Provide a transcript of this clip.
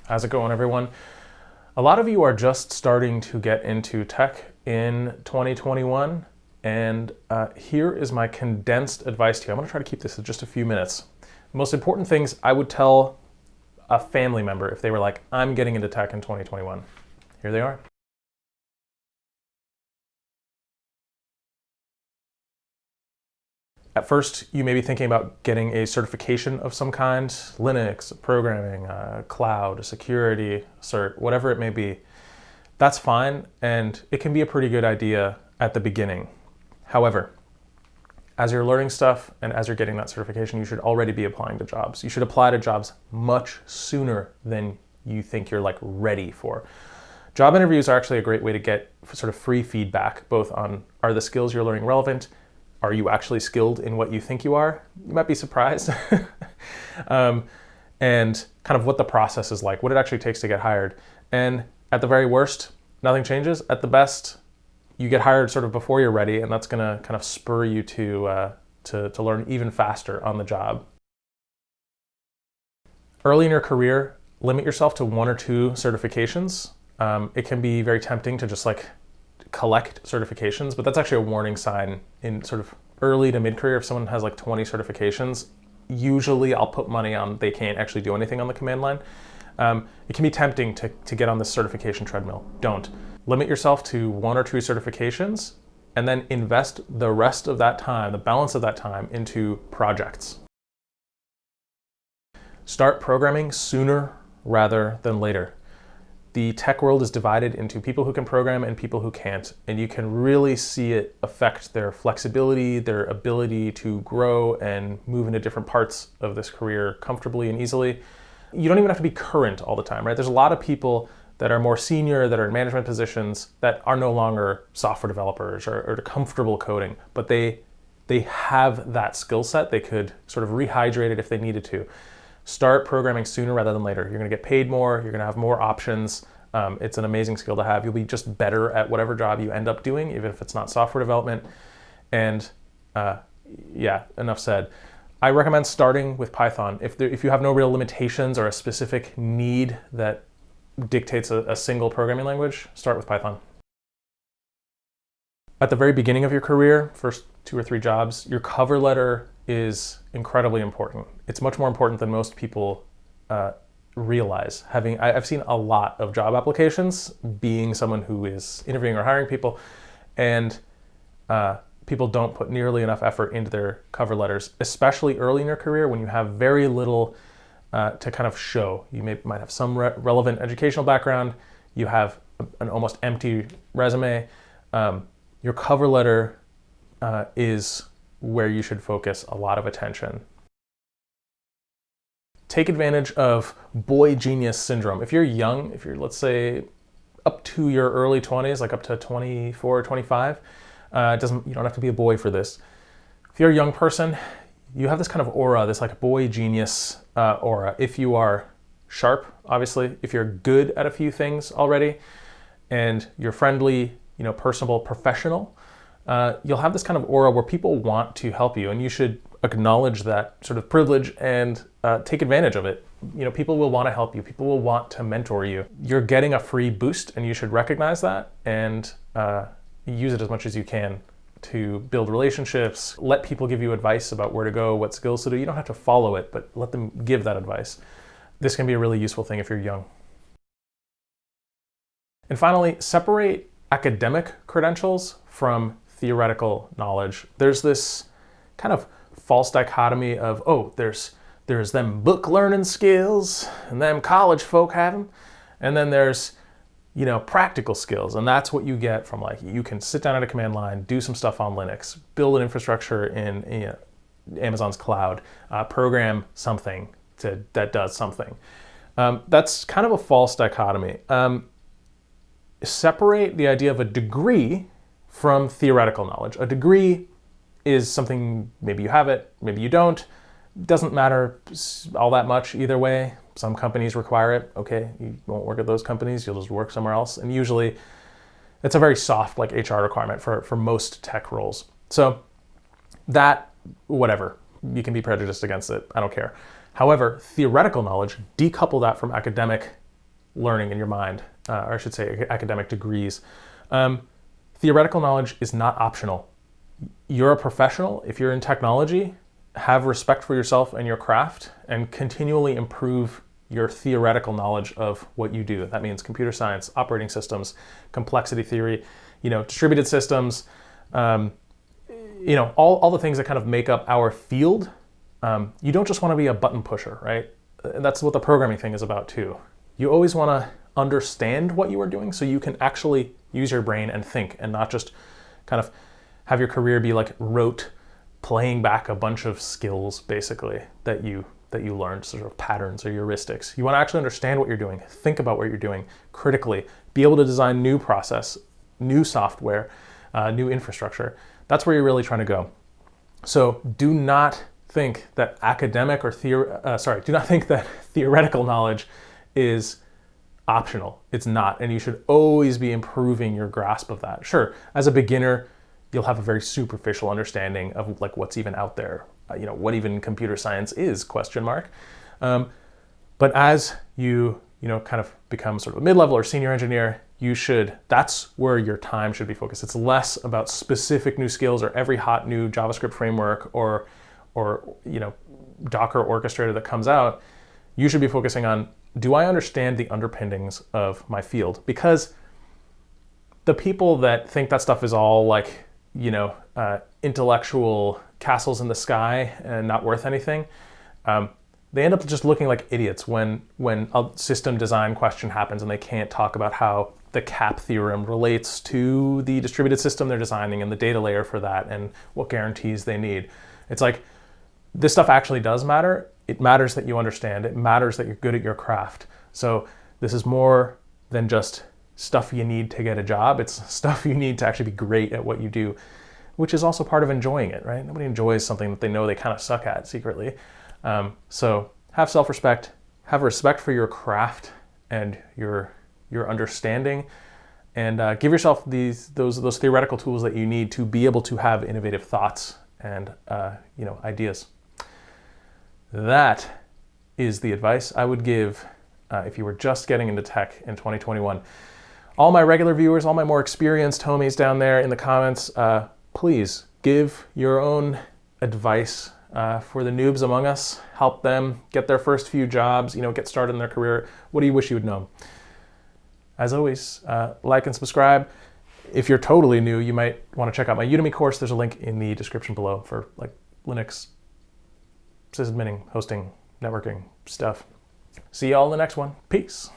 How's it going, everyone? A lot of you are just starting to get into tech in 2021, and here is my condensed advice to you. I'm going to try to keep this in just a few minutes. The most important things I would tell a family member if they were like, I'm getting into tech in 2021. Here they are. At first, you may be thinking about getting a certification of some kind, Linux, programming, cloud, security, cert, whatever it may be. That's fine, and it can be a pretty good idea at the beginning. However, as you're learning stuff and as you're getting that certification, you should already be applying to jobs. You should apply to jobs much sooner than you think you're ready for. Job interviews are actually a great way to get sort of free feedback, both on are the skills you're learning relevant, are you actually skilled in what you think you are? You might be surprised. And kind of what the process is like, what it actually takes to get hired. And at the very worst, nothing changes. At the best, you get hired sort of before you're ready, and that's gonna kind of spur you to learn even faster on the job. Early in your career, limit yourself to 1 or 2 certifications. It can be very tempting to just collect certifications, but that's actually a warning sign in sort of early to mid-career. If someone has 20 certifications, usually I'll put money on they can't actually do anything on the command line. It can be tempting to get on this certification treadmill. Don't. Limit yourself to 1 or 2 certifications and then invest the rest of that time, the balance of that time, into projects. Start programming sooner rather than later. The tech world is divided into people who can program and people who can't, and you can really see it affect their flexibility, their ability to grow and move into different parts of this career comfortably and easily. You don't even have to be current all the time, right? There's a lot of people that are more senior, that are in management positions, that are no longer software developers or comfortable coding, but they have that skill set. They could sort of rehydrate it if they needed to. Start programming sooner rather than later. You're going to get paid more. You're going to have more options. It's an amazing skill to have. You'll be just better at whatever job you end up doing, even if it's not software development. And yeah, enough said. I recommend starting with Python. If you have no real limitations or a specific need that dictates a single programming language, start with Python. At the very beginning of your career, first 2 or 3 jobs, your cover letter is incredibly important. It's much more important than most people realize. I've seen a lot of job applications, being someone who is interviewing or hiring people, and people don't put nearly enough effort into their cover letters, especially early in your career when you have very little to kind of show. You might have some relevant educational background, you have an almost empty resume. Your cover letter is where you should focus a lot of attention. Take advantage of boy genius syndrome. If you're young, if you're, let's say, up to your early 20s, up to 24 or 25, you don't have to be a boy for this. If you're a young person, you have this kind of aura, this boy genius aura. If you are sharp, obviously, if you're good at a few things already, and you're friendly, personable, professional, you'll have this kind of aura where people want to help you, and you should acknowledge that sort of privilege and take advantage of it. People will want to help you. People will want to mentor you. You're getting a free boost, and you should recognize that and use it as much as you can to build relationships. Let people give you advice about where to go, what skills to do. You don't have to follow it, but let them give that advice. This can be a really useful thing if you're young. And finally, separate academic credentials from theoretical knowledge. There's this kind of false dichotomy of, there's them book learning skills and them college folk have them, and then there's practical skills, and that's what you get from you can sit down at a command line, do some stuff on Linux, build an infrastructure in Amazon's cloud, program something that does something. That's kind of a false dichotomy. Separate the idea of a degree from theoretical knowledge. A degree is something, maybe you have it, maybe you don't. Doesn't matter all that much either way. Some companies require it. Okay, you won't work at those companies, you'll just work somewhere else. And usually it's a very soft HR requirement for most tech roles. So that, whatever, you can be prejudiced against it, I don't care. However, theoretical knowledge, decouple that from academic learning in your mind, or I should say academic degrees. Theoretical knowledge is not optional. You're a professional. If you're in technology, have respect for yourself and your craft and continually improve your theoretical knowledge of what you do. That means computer science, operating systems, complexity theory, distributed systems, all the things that kind of make up our field. You don't just want to be a button pusher, right? That's what the programming thing is about too. You always want to understand what you are doing so you can actually use your brain and think, and not just kind of have your career be like rote playing back a bunch of skills basically that you learned, sort of patterns or heuristics. You want to actually understand what you're doing, think about what you're doing critically, be able to design new process, new software, new infrastructure. That's where you're really trying to go. So do not think that do not think that theoretical knowledge is optional. It's not, and you should always be improving your grasp of that. Sure, as a beginner, you'll have a very superficial understanding of like what's even out there, what even computer science is, ? But as you kind of become sort of a mid-level or senior engineer, that's where your time should be focused. It's less about specific new skills or every hot new JavaScript framework or Docker orchestrator that comes out. You should be focusing on, do I understand the underpinnings of my field? Because the people that think that stuff is all like, intellectual castles in the sky and not worth anything, they end up just looking like idiots when a system design question happens and they can't talk about how the CAP theorem relates to the distributed system they're designing and the data layer for that and what guarantees they need. It's like, this stuff actually does matter. It matters that you understand. It matters that you're good at your craft. So this is more than just stuff you need to get a job. It's stuff you need to actually be great at what you do, which is also part of enjoying it, right? Nobody enjoys something that they know they kind of suck at secretly. So have self-respect, have respect for your craft and your understanding, and give yourself those theoretical tools that you need to be able to have innovative thoughts and ideas. That is the advice I would give if you were just getting into tech in 2021. All my regular viewers, all my more experienced homies down there in the comments, please give your own advice for the noobs among us. Help them get their first few jobs, get started in their career. What do you wish you would know? As always, like and subscribe. If you're totally new, you might want to check out my Udemy course. There's a link in the description below for like Linux, sysadmining, hosting, networking stuff. See y'all in the next one. Peace.